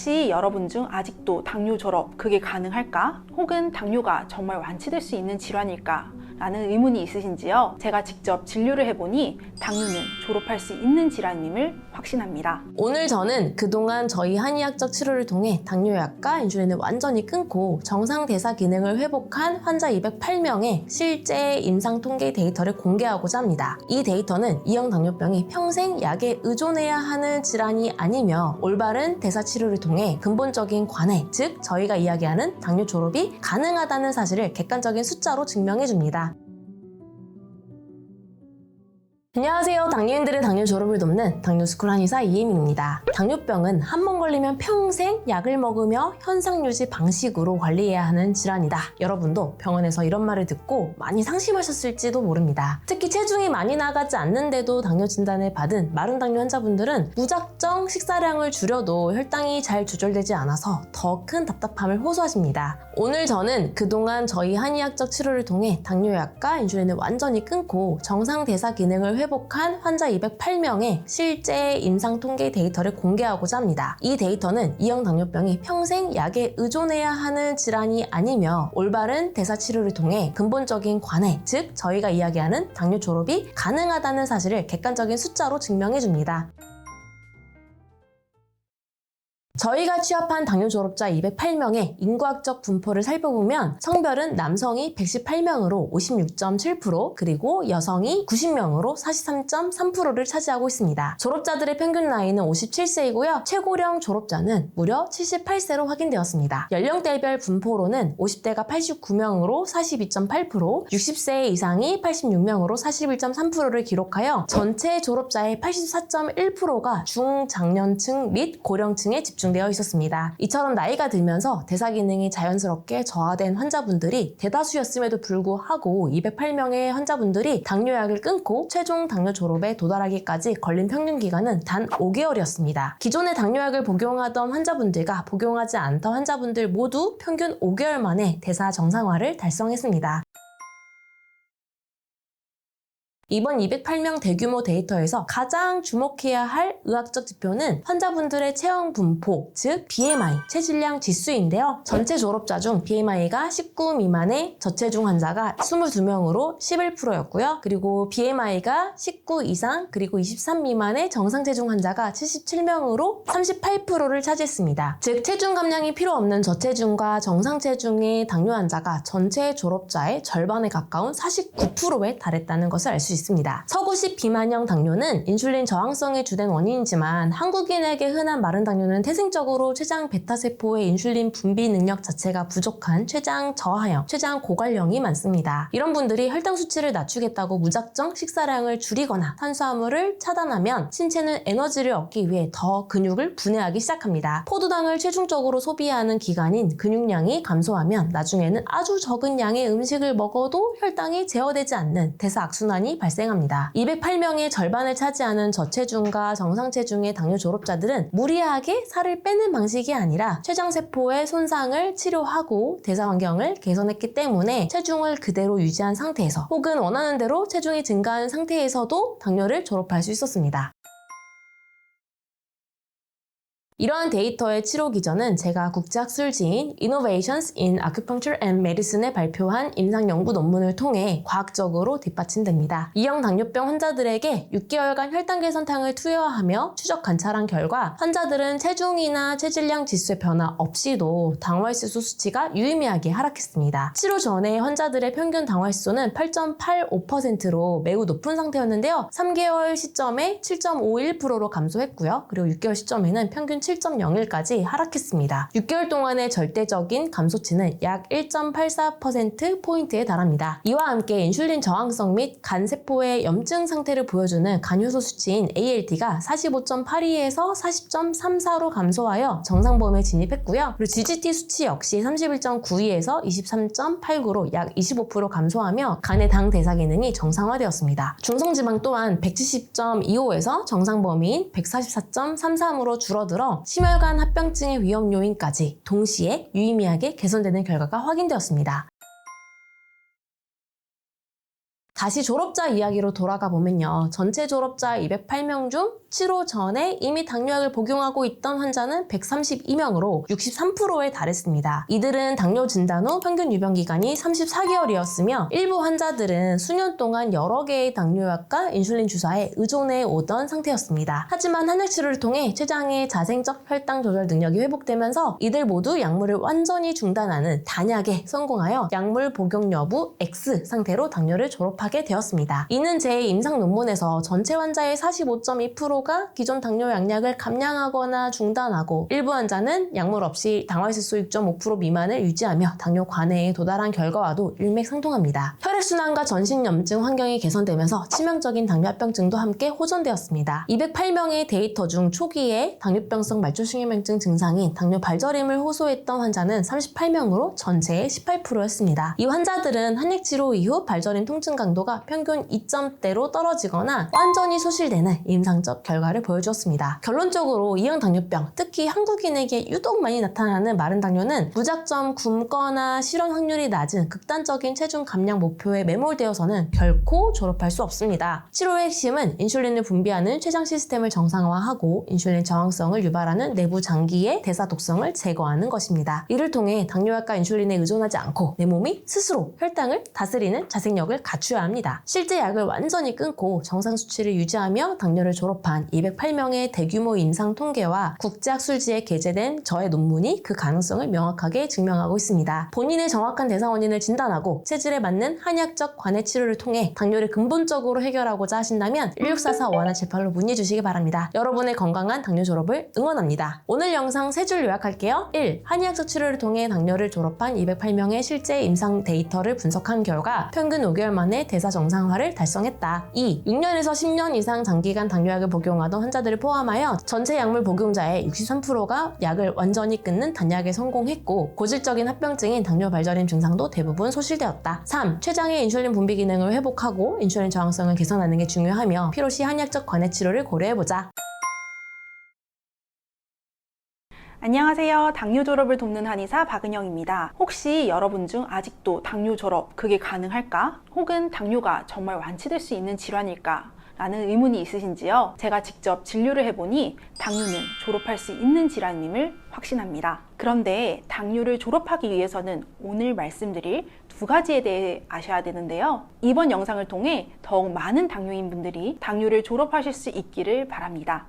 혹시 여러분 중 아직도 당뇨 졸업 그게 가능할까? 혹은 당뇨가 정말 완치될 수 있는 질환일까? 라는 의문이 있으신지요? 제가 직접 진료를 해보니 당뇨는 졸업할 수 있는 질환임을 확신합니다. 오늘 저는 그동안 저희 한의학적 치료를 통해 당뇨약과 인슐린을 완전히 끊고 정상 대사 기능을 회복한 환자 208명의 실제 임상 통계 데이터를 공개하고자 합니다. 이 데이터는 이형 당뇨병이 평생 약에 의존해야 하는 질환이 아니며 올바른 대사 치료를 통해 근본적인 관해, 즉 저희가 이야기하는 당뇨 졸업이 가능하다는 사실을 객관적인 숫자로 증명해줍니다. 안녕하세요. 당뇨인들의 당뇨 졸업을 돕는 당뇨스쿨 한의사 이혜민입니다. 당뇨병은 한 번 걸리면 평생 약을 먹으며 현상 유지 방식으로 관리해야 하는 질환이다. 여러분도 병원에서 이런 말을 듣고 많이 상심하셨을지도 모릅니다. 특히 체중이 많이 나가지 않는데도 당뇨 진단을 받은 마른 당뇨 환자분들은 무작정 식사량을 줄여도 혈당이 잘 조절되지 않아서 더 큰 답답함을 호소하십니다. 오늘 저는 그동안 저희 한의학적 치료를 통해 당뇨약과 인슐린을 완전히 끊고 정상 대사 기능을 회복한 환자 208명의 실제 임상 통계 데이터를 공개하고자 합니다. 이 데이터는 이형 당뇨병이 평생 약에 의존해야 하는 질환이 아니며 올바른 대사 치료를 통해 근본적인 관해, 즉 저희가 이야기하는 당뇨 졸업이 가능하다는 사실을 객관적인 숫자로 증명해줍니다. 저희가 취합한 당뇨 졸업자 208명의 인구학적 분포를 살펴보면 성별은 남성이 118명으로 56.7%, 그리고 여성이 90명으로 43.3%를 차지하고 있습니다. 졸업자들의 평균 나이는 57세이고요. 최고령 졸업자는 무려 78세로 확인되었습니다. 연령대별 분포로는 50대가 89명으로 42.8%, 60세 이상이 86명으로 41.3%를 기록하여 전체 졸업자의 84.1%가 중장년층 및 고령층에 집중되어 있었습니다. 이처럼 나이가 들면서 대사 기능이 자연스럽게 저하된 환자분들이 대다수였음에도 불구하고 208명의 환자분들이 당뇨약을 끊고 최종 당뇨 졸업에 도달하기까지 걸린 평균 기간은 단 5개월이었습니다. 기존의 당뇨약을 복용하던 환자분들과 복용하지 않던 환자분들 모두 평균 5개월 만에 대사 정상화를 달성했습니다. 이번 208명 대규모 데이터에서 가장 주목해야 할 의학적 지표는 환자분들의 체형 분포, 즉 BMI, 체질량 지수인데요. 전체 졸업자 중 BMI가 19 미만의 저체중 환자가 22명으로 11%였고요. 그리고 BMI가 19 이상, 그리고 23 미만의 정상체중 환자가 77명으로 38%를 차지했습니다. 즉 체중 감량이 필요 없는 저체중과 정상체중의 당뇨 환자가 전체 졸업자의 절반에 가까운 49%에 달했다는 것을 알 수 있습니다. 서구식 비만형 당뇨는 인슐린 저항성이 주된 원인이지만 한국인에게 흔한 마른 당뇨는 태생적으로 췌장 베타세포의 인슐린 분비 능력 자체가 부족한 췌장 저하형, 췌장 고갈형이 많습니다. 이런 분들이 혈당 수치를 낮추겠다고 무작정 식사량을 줄이거나 탄수화물을 차단하면 신체는 에너지를 얻기 위해 더 근육을 분해하기 시작합니다. 포도당을 체중적으로 소비하는 기간인 근육량이 감소하면 나중에는 아주 적은 양의 음식을 먹어도 혈당이 제어되지 않는 대사 악순환이 발생합니다. 208명의 절반을 차지하는 저체중과 정상체중의 당뇨 졸업자들은 무리하게 살을 빼는 방식이 아니라 췌장세포의 손상을 치료하고 대사 환경을 개선했기 때문에 체중을 그대로 유지한 상태에서 혹은 원하는 대로 체중이 증가한 상태에서도 당뇨를 졸업할 수 있었습니다. 이러한 데이터의 치료 기전은 제가 국제학술지인 Innovations in Acupuncture and Medicine에 발표한 임상 연구 논문을 통해 과학적으로 뒷받침됩니다. 이형 당뇨병 환자들에게 6개월간 혈당 개선탕을 투여하며 추적 관찰한 결과 환자들은 체중이나 체질량 지수의 변화 없이도 당화혈색소 수치가 유의미하게 하락했습니다. 치료 전에 환자들의 평균 당화혈색소는 8.85%로 매우 높은 상태였는데요. 3개월 시점에 7.51%로 감소했고요. 그리고 6개월 시점에는 평균 7.01까지 하락했습니다. 6개월 동안의 절대적인 감소치는 약 1.84%포인트에 달합니다. 이와 함께 인슐린 저항성 및 간세포의 염증 상태를 보여주는 간효소 수치인 ALT가 45.82에서 40.34로 감소하여 정상 범위에 진입했고요. 그리고 GGT 수치 역시 31.92에서 23.89로 약 25% 감소하며 간의 당 대사 기능이 정상화되었습니다. 중성지방 또한 170.25에서 정상 범위인 144.33으로 줄어들어 심혈관 합병증의 위험 요인까지 동시에 유의미하게 개선되는 결과가 확인되었습니다. 다시 졸업자 이야기로 돌아가 보면요. 전체 졸업자 208명 중 7호 전에 이미 당뇨약을 복용하고 있던 환자는 132명으로 63%에 달했습니다. 이들은 당뇨 진단 후 평균 유병 기간이 34개월이었으며 일부 환자들은 수년 동안 여러 개의 당뇨약과 인슐린 주사에 의존해 오던 상태였습니다. 하지만 한약 치료를 통해 췌장의 자생적 혈당 조절 능력이 회복되면서 이들 모두 약물을 완전히 중단하는 단약에 성공하여 약물 복용 여부 X 상태로 당뇨를 졸업하게 되었습니다. 이는 제 임상 논문에서 전체 환자의 45.2%가 기존 당뇨 약약을 감량하거나 중단하고 일부 환자는 약물 없이 당화혈색소 6.5% 미만을 유지하며 당뇨 관해에 도달한 결과와도 일맥상통합니다. 혈액순환과 전신염증 환경이 개선되면서 치명적인 당뇨합병증도 함께 호전되었습니다. 208명의 데이터 중 초기에 당뇨병성 말초신경염증 증상인 당뇨 발저림을 호소했던 환자는 38명으로 전체의 18%였습니다. 이 환자들은 한약치료 이후 발저림 통증 강도가 평균 2점대로 떨어지거나 완전히 소실되는 임상적 결과를 보여주었습니다. 결론적으로 이형 당뇨병, 특히 한국인에게 유독 많이 나타나는 마른 당뇨는 무작정 굶거나 실현 확률이 낮은 극단적인 체중 감량 목표에 매몰되어서는 결코 졸업할 수 없습니다. 치료의 핵심은 인슐린을 분비하는 췌장 시스템을 정상화하고 인슐린 저항성을 유발하는 내부 장기의 대사 독성을 제거하는 것입니다. 이를 통해 당뇨약과 인슐린에 의존하지 않고 내 몸이 스스로 혈당을 다스리는 자생력을 갖추어야 합니다. 실제 약을 완전히 끊고 정상 수치를 유지하며 당뇨를 졸업한 208명의 대규모 임상 통계와 국제학술지에 게재된 저의 논문이 그 가능성을 명확하게 증명하고 있습니다. 본인의 정확한 대사 원인을 진단하고 체질에 맞는 한약적 관해 치료를 통해 당뇨를 근본적으로 해결하고자 하신다면 16445-5178로 문의 주시기 바랍니다. 여러분의 건강한 당뇨 졸업을 응원합니다. 오늘 영상 3줄 요약할게요. 1. 한의학적 치료를 통해 당뇨를 졸업한 208명의 실제 임상 데이터를 분석한 결과 평균 5개월 만에 대사 정상화를 달성했다. 2. 6년에서 10년 이상 장기간 당뇨약을 복용하던 환자들을 포함하여 전체 약물 복용자의 63%가 약을 완전히 끊는 단약에 성공했고 고질적인 합병증인 당뇨 발저림 증상도 대부분 소실되었다. 3. 췌장의 인슐린 분비 기능을 회복하고 인슐린 저항성을 개선하는 게 중요하며 필요시 한약적 관해 치료를 고려해보자. 안녕하세요. 당뇨 졸업을 돕는 한의사 박은영입니다. 혹시 여러분 중 아직도 당뇨 졸업 그게 가능할까? 혹은 당뇨가 정말 완치될 수 있는 질환일까? 라는 의문이 있으신지요? 제가 직접 진료를 해보니 당뇨는 졸업할 수 있는 질환임을 확신합니다. 그런데 당뇨를 졸업하기 위해서는 오늘 말씀드릴 2가지에 대해 아셔야 되는데요. 이번 영상을 통해 더욱 많은 당뇨인 분들이 당뇨를 졸업하실 수 있기를 바랍니다.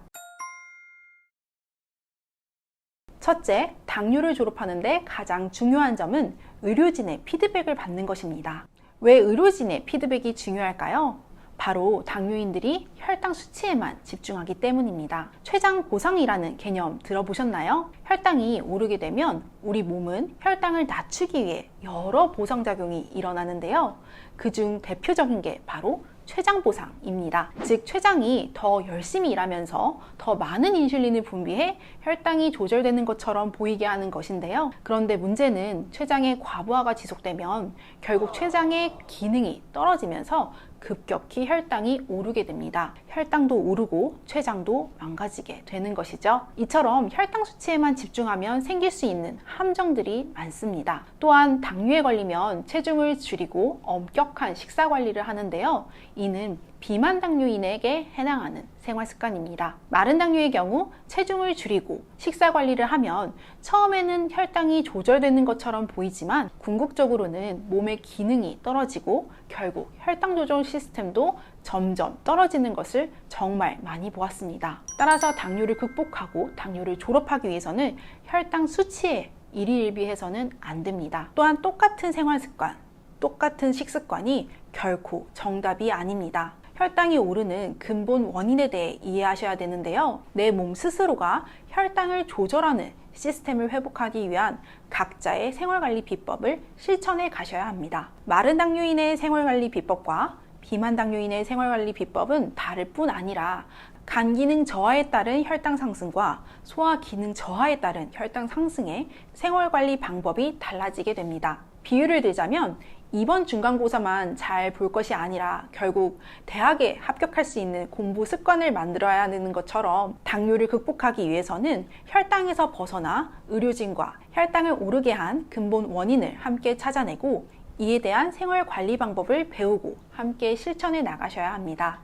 첫째, 당뇨를 졸업하는데 가장 중요한 점은 의료진의 피드백을 받는 것입니다. 왜 의료진의 피드백이 중요할까요? 바로 당뇨인들이 혈당 수치에만 집중하기 때문입니다. 췌장 보상이라는 개념 들어보셨나요? 혈당이 오르게 되면 우리 몸은 혈당을 낮추기 위해 여러 보상작용이 일어나는데요. 그중 대표적인 게 바로 췌장 보상입니다. 즉 췌장이 더 열심히 일하면서 더 많은 인슐린을 분비해 혈당이 조절되는 것처럼 보이게 하는 것인데요. 그런데 문제는 췌장의 과부하가 지속되면 결국 췌장의 기능이 떨어지면서 급격히 혈당이 오르게 됩니다. 혈당도 오르고 췌장도 망가지게 되는 것이죠. 이처럼 혈당 수치에만 집중하면 생길 수 있는 함정들이 많습니다. 또한 당뇨에 걸리면 체중을 줄이고 엄격한 식사 관리를 하는데요. 이는 비만 당뇨인에게 해당하는 생활 습관입니다. 마른 당뇨의 경우 체중을 줄이고 식사 관리를 하면 처음에는 혈당이 조절되는 것처럼 보이지만 궁극적으로는 몸의 기능이 떨어지고 결국 혈당 조절 시스템도 점점 떨어지는 것을 정말 많이 보았습니다. 따라서 당뇨를 극복하고 당뇨를 졸업하기 위해서는 혈당 수치에 일희일비해서는 안 됩니다. 또한 똑같은 생활 습관, 똑같은 식습관이 결코 정답이 아닙니다. 혈당이 오르는 근본 원인에 대해 이해하셔야 되는데요. 내 몸 스스로가 혈당을 조절하는 시스템을 회복하기 위한 각자의 생활관리 비법을 실천해 가셔야 합니다. 마른 당뇨인의 생활관리 비법과 비만 당뇨인의 생활관리 비법은 다를 뿐 아니라 간 기능 저하에 따른 혈당 상승과 소화 기능 저하에 따른 혈당 상승의 생활관리 방법이 달라지게 됩니다. 비유를 들자면 이번 중간고사만 잘 볼 것이 아니라 결국 대학에 합격할 수 있는 공부 습관을 만들어야 하는 것처럼 당뇨를 극복하기 위해서는 혈당에서 벗어나 의료진과 혈당을 오르게 한 근본 원인을 함께 찾아내고 이에 대한 생활 관리 방법을 배우고 함께 실천해 나가셔야 합니다.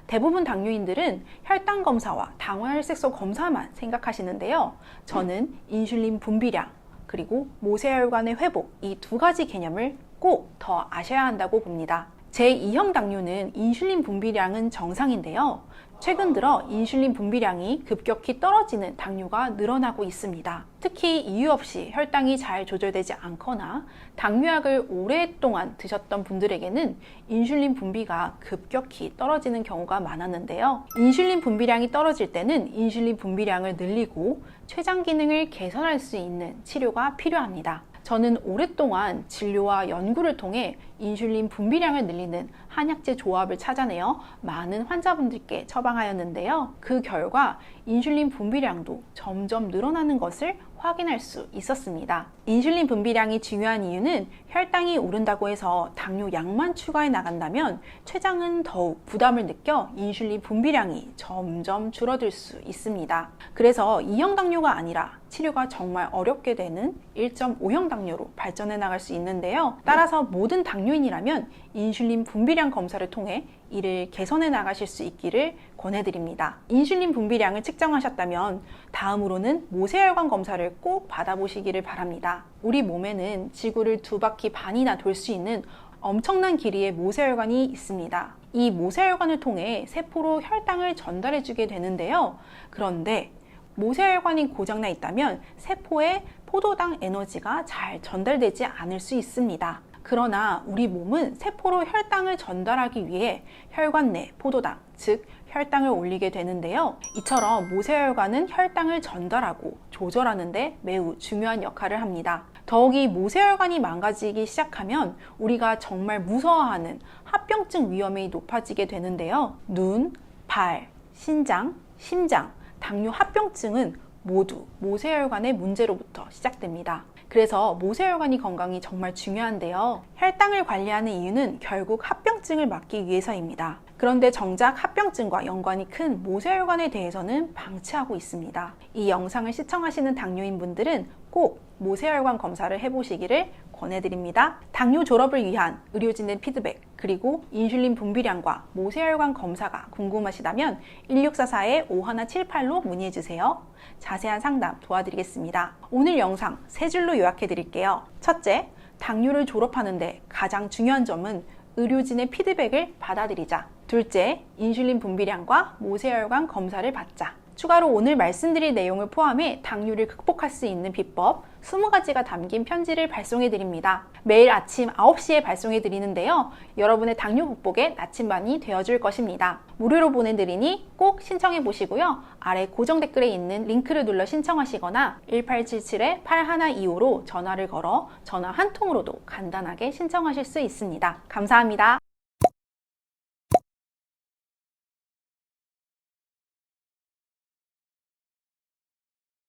대부분 당뇨인들은 혈당 검사와 당화혈색소 검사만 생각하시는데요. 저는 인슐린 분비량, 그리고 모세혈관의 회복, 이 두 가지 개념을 꼭 더 아셔야 한다고 봅니다. 제2형 당뇨는 인슐린 분비량은 정상인데요. 최근 들어 인슐린 분비량이 급격히 떨어지는 당뇨가 늘어나고 있습니다. 특히 이유 없이 혈당이 잘 조절되지 않거나 당뇨약을 오랫동안 드셨던 분들에게는 인슐린 분비가 급격히 떨어지는 경우가 많았는데요. 인슐린 분비량이 떨어질 때는 인슐린 분비량을 늘리고 췌장 기능을 개선할 수 있는 치료가 필요합니다. 저는 오랫동안 진료와 연구를 통해 인슐린 분비량을 늘리는 한약재 조합을 찾아내어 많은 환자분들께 처방하였는데요. 그 결과 인슐린 분비량도 점점 늘어나는 것을 확인할 수 있었습니다. 인슐린 분비량이 중요한 이유는 혈당이 오른다고 해서 당뇨 약만 추가해 나간다면 췌장은 더욱 부담을 느껴 인슐린 분비량이 점점 줄어들 수 있습니다. 그래서 2형 당뇨가 아니라 치료가 정말 어렵게 되는 1.5형 당뇨로 발전해 나갈 수 있는데요. 따라서 모든 당뇨인이라면 인슐린 분비량 검사를 통해 이를 개선해 나가실 수 있기를 권해드립니다. 인슐린 분비량을 측정하셨다면 다음으로는 모세혈관 검사를 꼭 받아보시기를 바랍니다. 우리 몸에는 지구를 2바퀴 반이나 돌 수 있는 엄청난 길이의 모세혈관이 있습니다. 이 모세혈관을 통해 세포로 혈당을 전달해주게 되는데요. 그런데 모세혈관이 고장나 있다면 세포에 포도당 에너지가 잘 전달되지 않을 수 있습니다. 그러나 우리 몸은 세포로 혈당을 전달하기 위해 혈관 내 포도당, 즉 혈당을 올리게 되는데요. 이처럼 모세혈관은 혈당을 전달하고 조절하는 데 매우 중요한 역할을 합니다. 더욱이 모세혈관이 망가지기 시작하면 우리가 정말 무서워하는 합병증 위험이 높아지게 되는데요. 눈, 발, 신장, 심장, 당뇨 합병증은 모두 모세혈관의 문제로부터 시작됩니다. 그래서 모세혈관이 건강이 정말 중요한데요. 혈당을 관리하는 이유는 결국 합병증을 막기 위해서입니다. 그런데 정작 합병증과 연관이 큰 모세혈관에 대해서는 방치하고 있습니다. 이 영상을 시청하시는 당뇨인 분들은 꼭 모세혈관 검사를 해보시기를 권해드립니다. 당뇨 졸업을 위한 의료진의 피드백, 그리고 인슐린 분비량과 모세혈관 검사가 궁금하시다면 1644-5178로 문의해주세요. 자세한 상담 도와드리겠습니다. 오늘 영상 3줄로 요약해드릴게요. 첫째, 당뇨를 졸업하는데 가장 중요한 점은 의료진의 피드백을 받아들이자. 둘째, 인슐린 분비량과 모세혈관 검사를 받자. 추가로 오늘 말씀드릴 내용을 포함해 당뇨를 극복할 수 있는 비법 20가지가 담긴 편지를 발송해 드립니다. 매일 아침 9시에 발송해 드리는데요. 여러분의 당뇨 극복에 나침반이 되어줄 것입니다. 무료로 보내드리니 꼭 신청해 보시고요. 아래 고정 댓글에 있는 링크를 눌러 신청하시거나 1877-8125로 전화를 걸어 전화 한 통으로도 간단하게 신청하실 수 있습니다. 감사합니다.